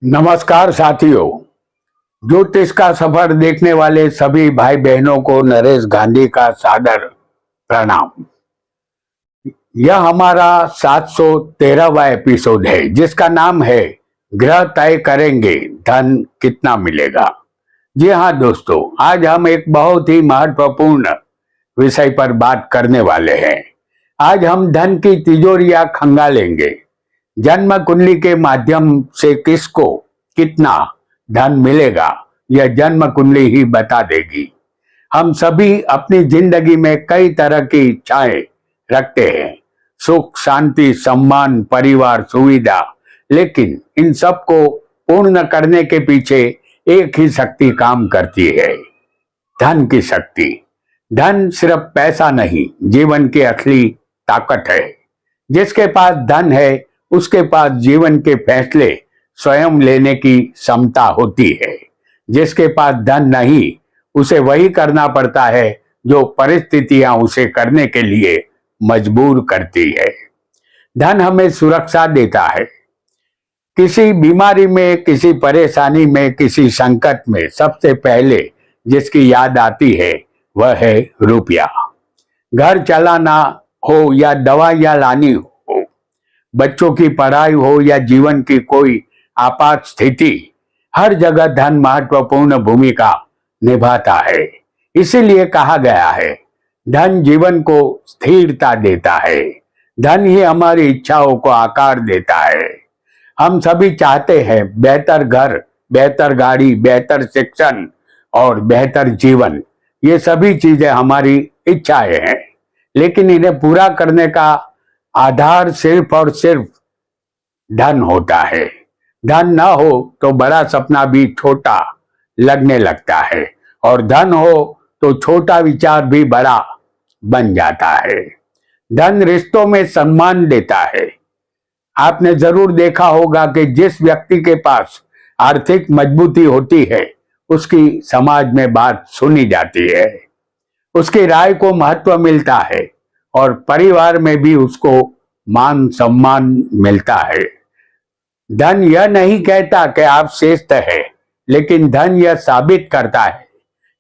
नमस्कार साथियों, ज्योतिष का सफर देखने वाले सभी भाई बहनों को नरेश गांधी का सादर प्रणाम। यह हमारा 713वां एपिसोड है जिसका नाम है ग्रह तय करेंगे धन कितना मिलेगा। जी हाँ दोस्तों, आज हम एक बहुत ही महत्वपूर्ण विषय पर बात करने वाले हैं। आज हम धन की तिजोरियां खंगालेंगे। जन्म कुंडली के माध्यम से किसको कितना धन मिलेगा यह जन्म कुंडली ही बता देगी। हम सभी अपनी जिंदगी में कई तरह की इच्छाएं रखते हैं, सुख, शांति, सम्मान, परिवार, सुविधा, लेकिन इन सब को पूर्ण करने के पीछे एक ही शक्ति काम करती है, धन की शक्ति। धन सिर्फ पैसा नहीं, जीवन की असली ताकत है। जिसके पास धन है उसके पास जीवन के फैसले स्वयं लेने की क्षमता होती है। जिसके पास धन नहीं, उसे वही करना पड़ता है जो परिस्थितियां उसे करने के लिए मजबूर करती है। धन हमें सुरक्षा देता है। किसी बीमारी में, किसी परेशानी में, किसी संकट में सबसे पहले जिसकी याद आती है वह है रुपया। घर चलाना हो या दवाइयां लानी हो, बच्चों की पढ़ाई हो या जीवन की कोई आपात स्थिति, हर जगह धन महत्वपूर्ण भूमिका निभाता है। इसीलिए कहा गया है धन जीवन को स्थिरता देता है। धन ही हमारी इच्छाओं को आकार देता है। हम सभी चाहते हैं बेहतर घर, बेहतर गाड़ी, बेहतर शिक्षण और बेहतर जीवन। ये सभी चीजें हमारी इच्छाएं हैं, लेकिन इन्हें पूरा करने का आधार सिर्फ और सिर्फ धन होता है। धन न हो तो बड़ा सपना भी छोटा लगने लगता है, और धन हो तो छोटा विचार भी बड़ा बन जाता है। धन रिश्तों में सम्मान देता है। आपने जरूर देखा होगा कि जिस व्यक्ति के पास आर्थिक मजबूती होती है उसकी समाज में बात सुनी जाती है, उसकी राय को महत्व मिलता है और परिवार में भी उसको मान सम्मान मिलता है। धन यह नहीं कहता कि आप श्रेष्ठ हैं, लेकिन धन यह साबित करता है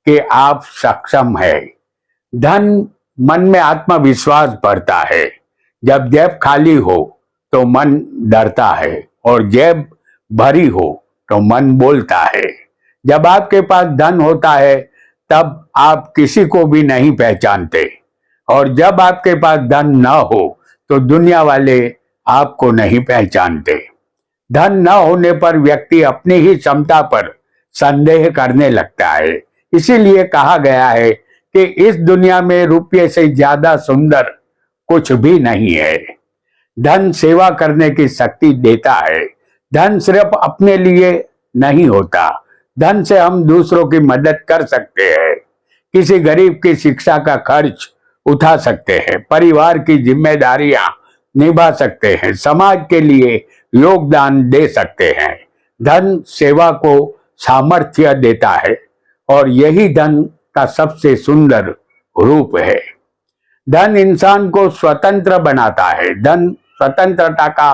कि आप सक्षम हैं। धन मन में आत्मविश्वास भरता है। जब जेब खाली हो तो मन डरता है, और जेब भरी हो तो मन बोलता है। जब आपके पास धन होता है तब आप किसी को भी नहीं पहचानते, और जब आपके पास धन न हो तो दुनिया वाले आपको नहीं पहचानते। धन न होने पर व्यक्ति अपनी ही क्षमता पर संदेह करने लगता है। इसीलिए कहा गया है कि इस दुनिया में रुपये से ज्यादा सुंदर कुछ भी नहीं है। धन सेवा करने की शक्ति देता है। धन सिर्फ अपने लिए नहीं होता। धन से हम दूसरों की मदद कर सकते हैं, किसी गरीब की शिक्षा का खर्च उठा सकते हैं, परिवार की जिम्मेदारियां निभा सकते हैं, समाज के लिए योगदान दे सकते हैं। धन सेवा को सामर्थ्य देता है, और यही धन का सबसे सुंदर रूप है। धन इंसान को स्वतंत्र बनाता है। धन स्वतंत्रता का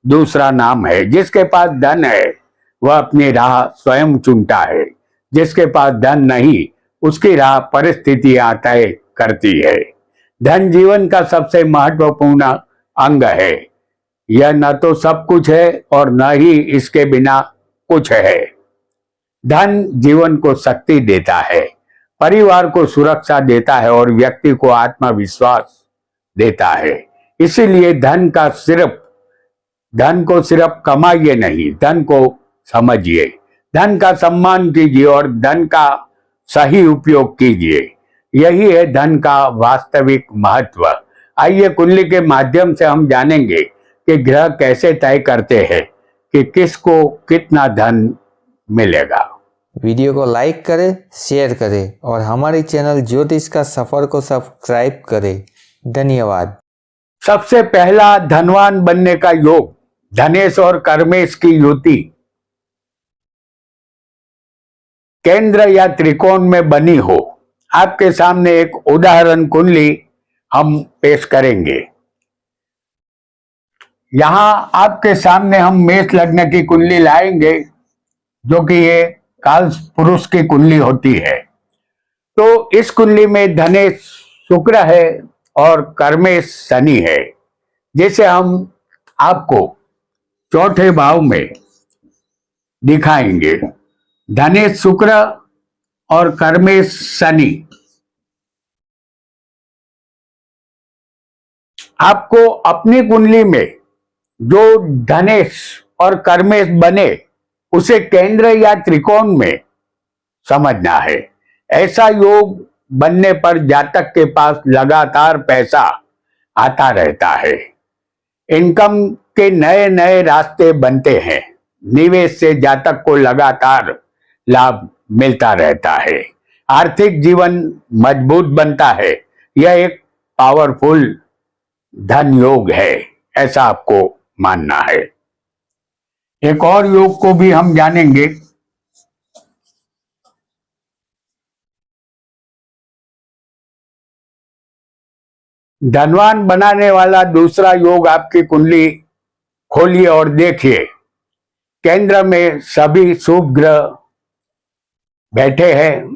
दूसरा नाम है। जिसके पास धन है वह अपनी राह स्वयं चुनता है। जिसके पास धन नहीं, उसकी राह परिस्थितियां तय करती है। धन जीवन का सबसे महत्वपूर्ण अंग है। यह न तो सब कुछ है और न ही इसके बिना कुछ है। धन जीवन को शक्ति देता है, परिवार को सुरक्षा देता है और व्यक्ति को आत्मविश्वास देता है। इसीलिए धन को सिर्फ कमाइए नहीं, धन को समझिए, धन का सम्मान कीजिए और धन का सही उपयोग कीजिए। यही है धन का वास्तविक महत्व। आइए कुंडली के माध्यम से हम जानेंगे कि ग्रह कैसे तय करते हैं कि किसको कितना धन मिलेगा। वीडियो को लाइक करें, शेयर करें और हमारे चैनल ज्योतिष का सफर को सब्सक्राइब करें। धन्यवाद। सबसे पहला धनवान बनने का योग धनेश और कर्मेश की युति केंद्र या त्रिकोण में बनी हो। आपके सामने एक उदाहरण कुंडली हम पेश करेंगे। यहां आपके सामने हम मेष लग्न की कुंडली लाएंगे, जो कि ये काल पुरुष की कुंडली होती है। तो इस कुंडली में धनेश शुक्र है और कर्मेश शनि है। जैसे हम आपको चौथे भाव में दिखाएंगे, धनेश शुक्र और कर्मेश शनि। आपको अपनी कुंडली में जो धनेश और कर्मेश बने उसे केंद्र या त्रिकोण में समझना है। ऐसा योग बनने पर जातक के पास लगातार पैसा आता रहता है। इनकम के नए नए रास्ते बनते हैं। निवेश से जातक को लगातार लाभ मिलता रहता है। आर्थिक जीवन मजबूत बनता है। यह एक पावरफुल धन योग है, ऐसा आपको मानना है। एक और योग को भी हम जानेंगे। धनवान बनाने वाला दूसरा योग आपकी कुंडली खोलिए और देखिए। केंद्र में सभी शुभ ग्रह बैठे हैं।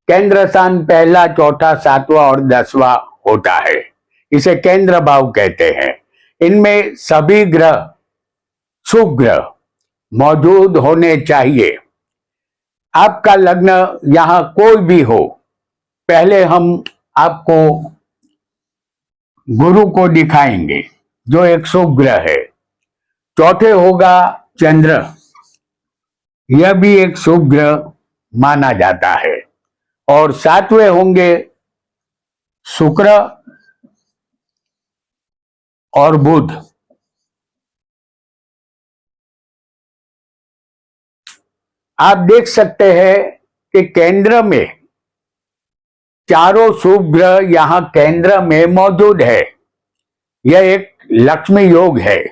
केंद्र स्थान पहला, चौथा, सातवां और 10वां होता है। इसे केंद्र भाव कहते हैं। इनमें सभी ग्रह शुभ ग्रह मौजूद होने चाहिए। आपका लग्न यहां कोई भी हो, पहले हम आपको गुरु को दिखाएंगे, जो एक शुभ ग्रह है। चौथे होगा चंद्र, यह भी एक शुभ ग्रह माना जाता है। और सातवें होंगे शुक्र और बुध। आप देख सकते हैं कि केंद्र में चारों शुभ ग्रह यहां केंद्र में मौजूद है। यह एक लक्ष्मी योग है।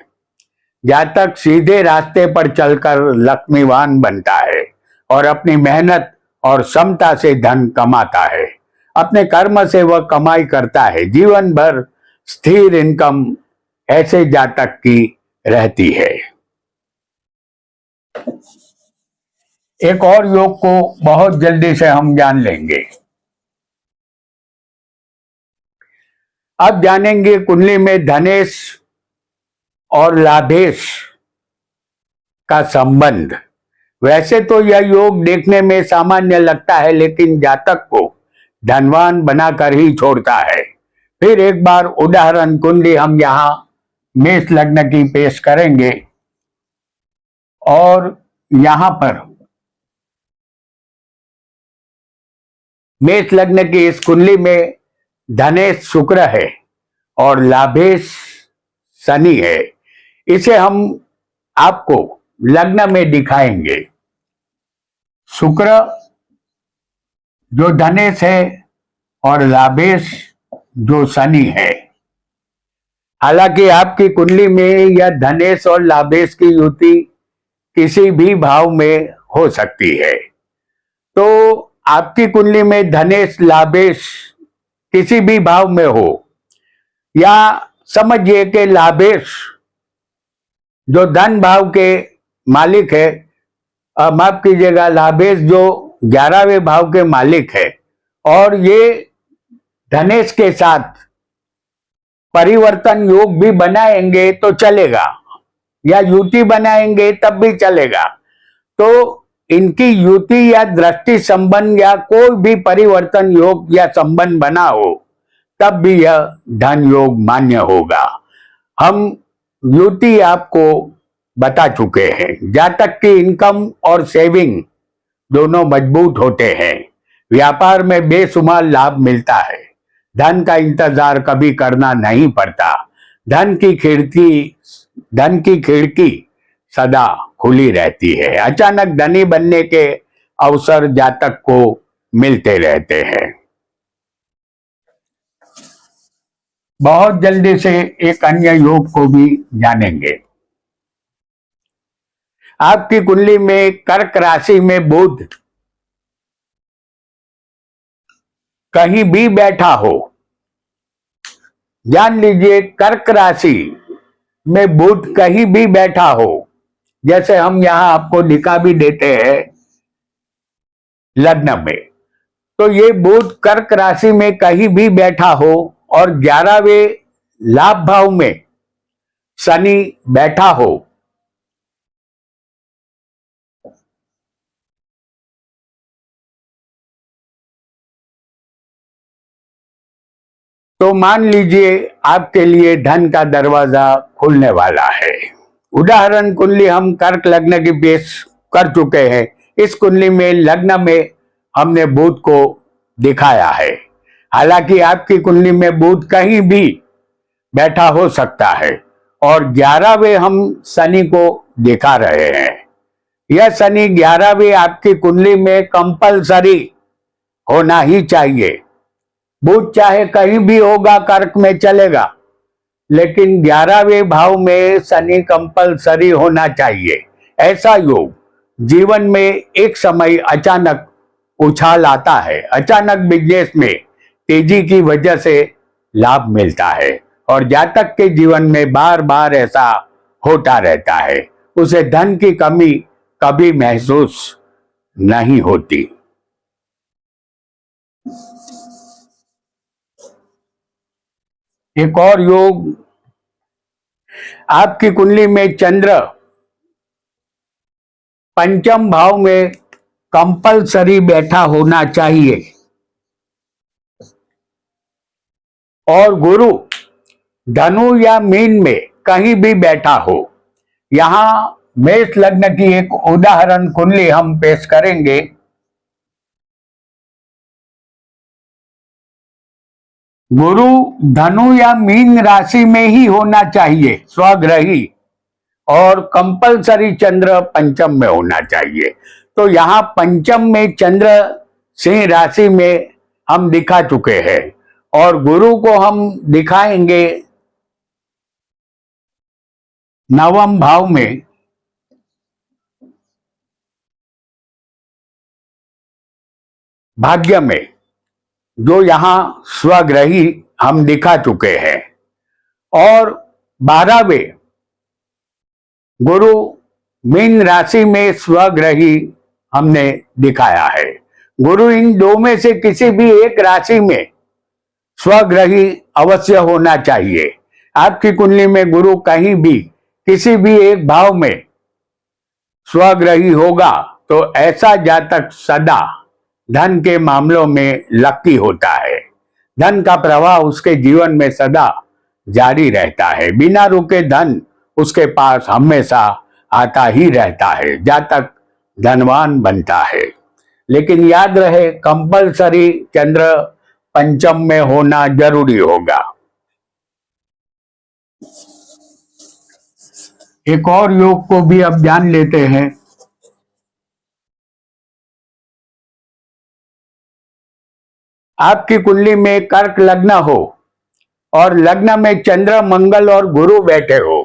जातक सीधे रास्ते पर चलकर लक्ष्मीवान बनता है और अपनी मेहनत और क्षमता से धन कमाता है। अपने कर्म से वह कमाई करता है। जीवन भर स्थिर इनकम ऐसे जातक की रहती है। एक और योग को बहुत जल्दी से हम जान लेंगे। अब जानेंगे कुंडली में धनेश और लाभेश का संबंध। वैसे तो यह योग देखने में सामान्य लगता है, लेकिन जातक को धनवान बनाकर ही छोड़ता है। फिर एक बार उदाहरण कुंडली हम यहां मेष लग्न की पेश करेंगे और यहां पर मेष लग्न की इस कुंडली में धनेश शुक्र है और लाभेश शनि है। इसे हम आपको लग्न में दिखाएंगे। शुक्र जो धनेश है और लाभेश जो शनि है। हालांकि आपकी कुंडली में यह धनेश और लाभेश की युति किसी भी भाव में हो सकती है। तो आपकी कुंडली में धनेश लाभेश किसी भी भाव में हो, या समझिए कि लाभेश जो धन भाव के मालिक है, माफ कीजिएगा, लाभेश जो 11वें भाव के मालिक है, और ये धनेश के साथ परिवर्तन योग भी बनाएंगे तो चलेगा, या युति बनाएंगे तब भी चलेगा। तो इनकी युति या दृष्टि संबंध या कोई भी परिवर्तन योग या संबंध बना हो, तब भी यह धन योग मान्य होगा। हम युति आपको बता चुके हैं। जातक की इनकम और सेविंग दोनों मजबूत होते हैं। व्यापार में बेशुमार लाभ मिलता है। धन का इंतजार कभी करना नहीं पड़ता। धन की खिड़की सदा खुली रहती है। अचानक धनी बनने के अवसर जातक को मिलते रहते हैं। बहुत जल्दी से एक अन्य योग को भी जानेंगे। आपकी कुंडली में कर्क राशि में बुध कहीं भी बैठा हो, जान लीजिए कर्क राशि में बुध कहीं भी बैठा हो, जैसे हम यहां आपको दिखा भी देते हैं लग्न में, तो ये बुध कर्क राशि में कहीं भी बैठा हो और 11वें लाभ भाव में शनि बैठा हो, तो मान लीजिए आपके लिए धन का दरवाजा खुलने वाला है। उदाहरण कुंडली हम कर्क लग्न की पेश कर चुके हैं। इस कुंडली में लग्न में हमने बुध को दिखाया है। हालांकि आपकी कुंडली में बुध कहीं भी बैठा हो सकता है और 11वें हम शनि को दिखा रहे हैं। यह शनि 11वें आपकी कुंडली में कंपलसरी होना ही चाहिए। बुध चाहे कहीं भी होगा, कर्क में चलेगा, लेकिन 11वें भाव में शनि कंपलसरी होना चाहिए। ऐसा योग जीवन में एक समय अचानक उछाल आता है। अचानक बिजनेस में तेजी की वजह से लाभ मिलता है और जातक के जीवन में बार बार ऐसा होता रहता है। उसे धन की कमी कभी महसूस नहीं होती। एक और योग, आपकी कुंडली में चंद्र पंचम भाव में कंपलसरी बैठा होना चाहिए और गुरु धनु या मीन में कहीं भी बैठा हो। यहां मेष लग्न की एक उदाहरण कुंडली हम पेश करेंगे। गुरु धनु या मीन राशि में ही होना चाहिए, स्वग्रही, और कंपलसरी चंद्र पंचम में होना चाहिए। तो यहां पंचम में चंद्र सिंह राशि में हम दिखा चुके हैं और गुरु को हम दिखाएंगे नवम भाव में। भाग्य में जो यहां स्वग्रही हम दिखा चुके हैं और 12वें गुरु मीन राशि में स्वग्रही हमने दिखाया है। गुरु इन दो में से किसी भी एक राशि में स्वग्रही अवश्य होना चाहिए। आपकी कुंडली में गुरु कहीं भी किसी भी एक भाव में स्वग्रही होगा तो ऐसा जातक सदा धन के मामलों में लकी होता है। धन का प्रवाह उसके जीवन में सदा जारी रहता है। बिना रुके धन उसके पास हमेशा आता ही रहता है। जातक धनवान बनता है। लेकिन याद रहे, कंपलसरी चंद्र पंचम में होना जरूरी होगा। एक और योग को भी अब जान लेते हैं। आपकी कुंडली में कर्क लग्न हो और लग्न में चंद्र मंगल और गुरु बैठे हो,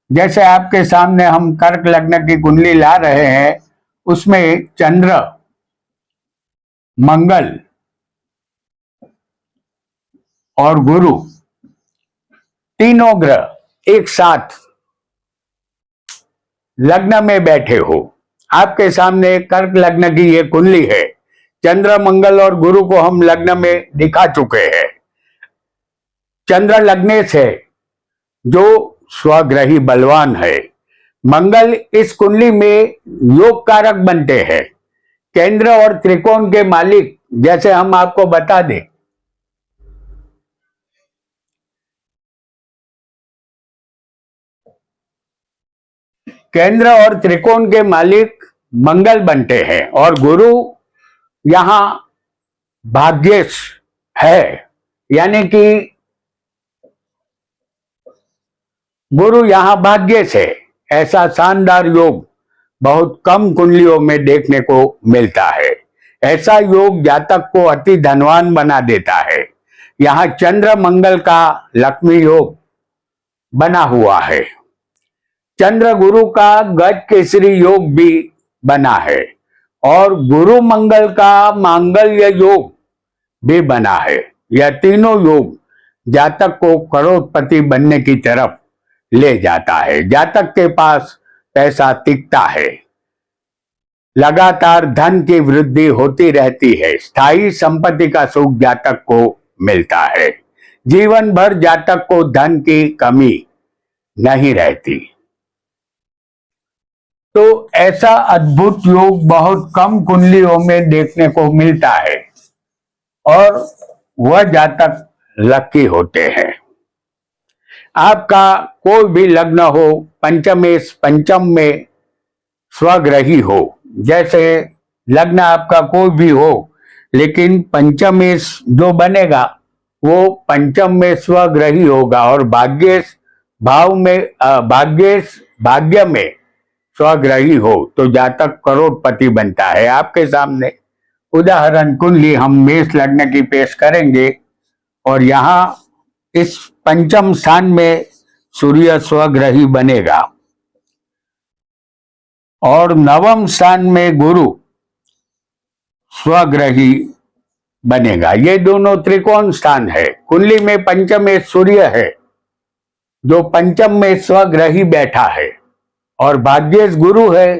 जैसे आपके सामने हम कर्क लग्न की कुंडली ला रहे हैं, उसमें चंद्र मंगल और गुरु तीनों ग्रह एक साथ लग्न में बैठे हो। आपके सामने कर्क लग्न की ये कुंडली है। चंद्र मंगल और गुरु को हम लग्न में दिखा चुके हैं। चंद्र लग्नेश है जो स्वग्रही बलवान है। मंगल इस कुंडली में योग कारक बनते हैं, केंद्र और त्रिकोण के मालिक। जैसे हम आपको बता दें, केंद्र और त्रिकोण के मालिक मंगल बनते हैं और गुरु यहां भाग्येश है, यानी कि गुरु यहां भाग्येश है। ऐसा शानदार योग बहुत कम कुंडलियों में देखने को मिलता है। ऐसा योग जातक को अति धनवान बना देता है। यहां चंद्र मंगल का लक्ष्मी योग बना हुआ है। चंद्र गुरु का गज केसरी योग भी बना है और गुरु मंगल का मांगल्य योग भी बना है। यह तीनों योग जातक को करोड़पति बनने की तरफ ले जाता है। जातक के पास पैसा टिकता है, लगातार धन की वृद्धि होती रहती है, स्थायी संपत्ति का सुख जातक को मिलता है। जीवन भर जातक को धन की कमी नहीं रहती। तो ऐसा अद्भुत योग बहुत कम कुंडलियों में देखने को मिलता है और वह जातक लकी होते हैं। आपका कोई भी लग्न हो, पंचमेश पंचम में स्वग्रही हो, जैसे लग्न आपका कोई भी हो लेकिन पंचमेश जो बनेगा वो पंचम में स्वग्रही होगा और भाग्येश भाव में भाग्य में स्वग्रही हो तो जातक करोड़पति बनता है। आपके सामने उदाहरण कुंडली हम मेष लग्न की पेश करेंगे और यहाँ इस पंचम स्थान में सूर्य स्वग्रही बनेगा और नवम स्थान में गुरु स्वग्रही बनेगा। ये दोनों त्रिकोण स्थान है। कुंडली में पंचम में सूर्य है जो पंचम में स्वग्रही बैठा है और भाग्येश गुरु है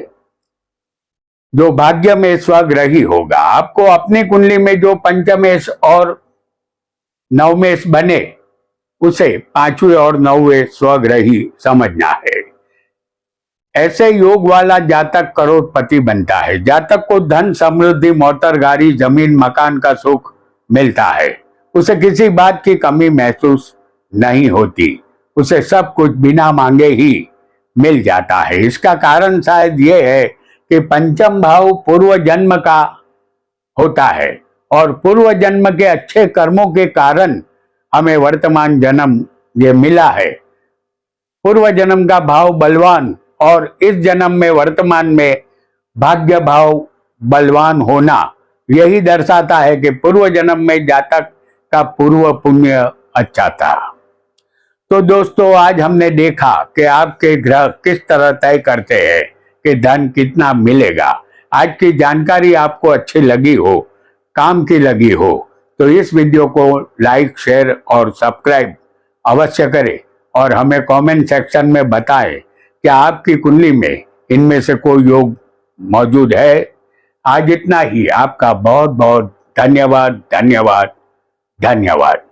जो भाग्य में स्वग्रही होगा। आपको अपनी कुंडली में जो पंचमेश और नवमेश बने उसे पांचवें और नौवें स्वग्रही समझना है। ऐसे योग वाला जातक करोड़पति बनता है। जातक को धन, समृद्धि, मोटर गाड़ी, जमीन, मकान का सुख मिलता है। उसे किसी बात की कमी महसूस नहीं होती। उसे सब कुछ बिना मांगे ही मिल जाता है। इसका कारण शायद ये है कि पंचम भाव पूर्व जन्म का होता है और पूर्व जन्म के अच्छे कर्मों के कारण हमें वर्तमान जन्म ये मिला है। पूर्व जन्म का भाव बलवान और इस जन्म में वर्तमान में भाग्य भाव बलवान होना यही दर्शाता है कि पूर्व जन्म में जातक का पूर्व पुण्य अच्छा था। तो दोस्तों, आज हमने देखा कि आपके ग्रह किस तरह तय करते हैं कि धन कितना मिलेगा। आज की जानकारी आपको अच्छी लगी हो, काम की लगी हो तो इस वीडियो को लाइक, शेयर और सब्सक्राइब अवश्य करें और हमें कमेंट सेक्शन में बताएं कि आपकी कुंडली में इनमें से कोई योग मौजूद है। आज इतना ही। आपका बहुत बहुत धन्यवाद, धन्यवाद, धन्यवाद।